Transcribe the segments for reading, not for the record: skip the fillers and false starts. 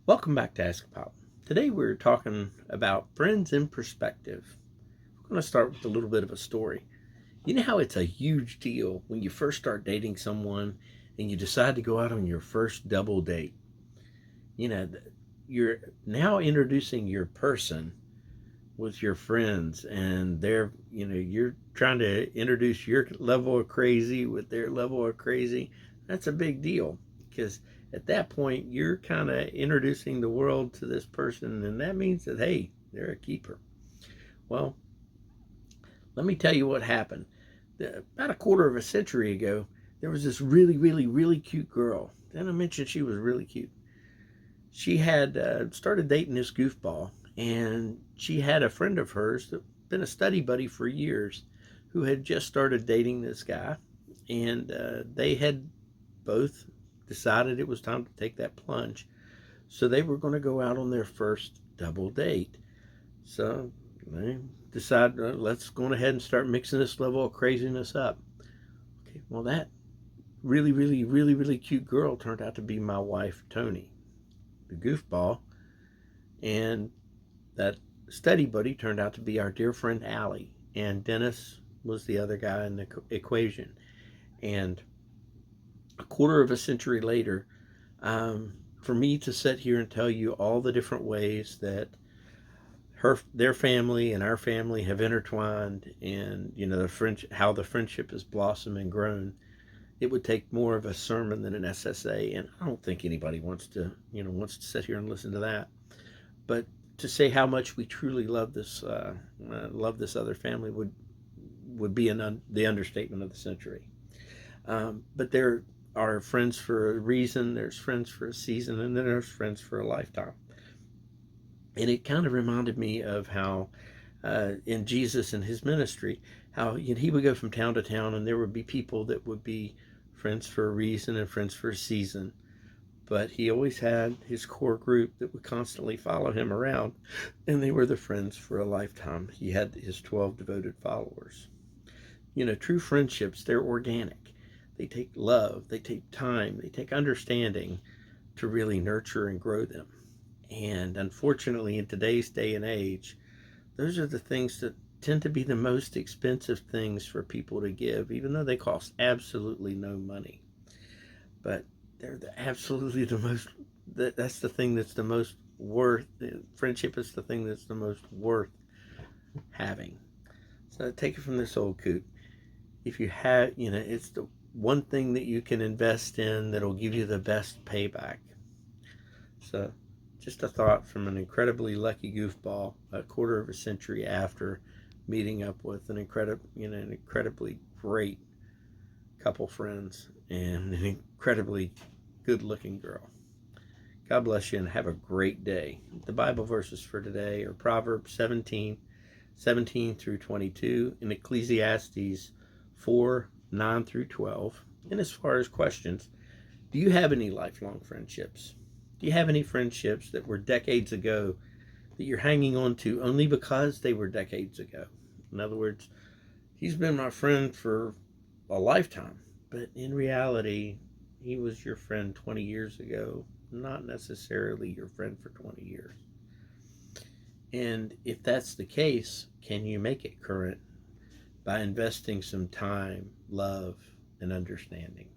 Welcome back to AskAPop. Today we're talking about friends in perspective. We're going to start with a little bit of a story. You know how it's a huge deal when you first start dating someone and you decide to go out on your first double date? You know, you're now introducing your person with your friends, and you're trying to introduce your level of crazy with their level of crazy. That's a big deal because at that point you're kind of introducing the world to this person, and that means that, hey, they're a keeper. Well, let me tell you what happened. About a quarter of a century ago, there was this really, really, really cute girl. And I mentioned she was really cute. She had started dating this goofball, and she had a friend of hers that been a study buddy for years, who had just started dating this guy, and they had both decided it was time to take that plunge. So they were going to go out on their first double date. So they decided, let's go ahead and start mixing this level of craziness up. Okay, well, that really, really, really, really cute girl turned out to be my wife, Tony, the goofball. And that study buddy turned out to be our dear friend Allie. And Dennis was the other guy in the equation. And a quarter of a century later, for me to sit here and tell you all the different ways that their family and our family have intertwined, and how the friendship has blossomed and grown, it would take more of a sermon than an SSA, and I don't think anybody wants to sit here and listen to that. But to say how much we truly love this other family would be the understatement of the century. But there are friends for a reason, there's friends for a season, and then there's friends for a lifetime. And it kind of reminded me of how in Jesus and his ministry, how he would go from town to town, and there would be people that would be friends for a reason and friends for a season. But he always had his core group that would constantly follow him around, and they were the friends for a lifetime. He had his 12 devoted followers. True friendships, they're organic. They take love, they take time, they take understanding to really nurture and grow them. And unfortunately, in today's day and age, those are the things that tend to be the most expensive things for people to give, even though they cost absolutely no money. But they're absolutely the most, that's the thing that's the most worth. Friendship is the thing that's the most worth having. So take it from this old coot. If you have, it's the one thing that you can invest in that'll give you the best payback. So just a thought from an incredibly lucky goofball a quarter of a century after meeting up with an incredibly great couple friends and an incredibly good looking girl. God bless you and have a great day. The Bible verses for today are Proverbs 17 through 22, and Ecclesiastes 4, 9 through 12. And as far as questions, do you have any lifelong friendships? Do you have any friendships that were decades ago that you're hanging on to only because they were decades ago? In other words, he's been my friend for a lifetime, but in reality, he was your friend 20 years ago, not necessarily your friend for 20 years. And if that's the case, can you make it current by investing some time, love, and understanding?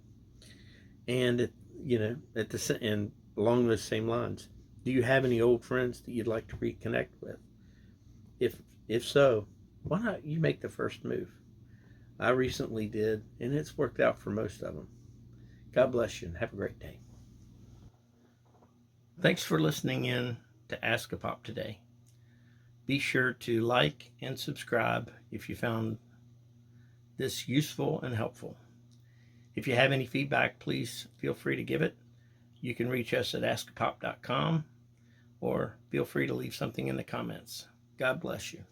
And and along those same lines, do you have any old friends that you'd like to reconnect with? If so, why not you make the first move? I recently did, and it's worked out for most of them. God bless you and have a great day. Thanks for listening in to AskAPop today. Be sure to like and subscribe if you found this useful and helpful. If you have any feedback, please feel free to give it. You can reach us at AskAPop.com or feel free to leave something in the comments. God bless you.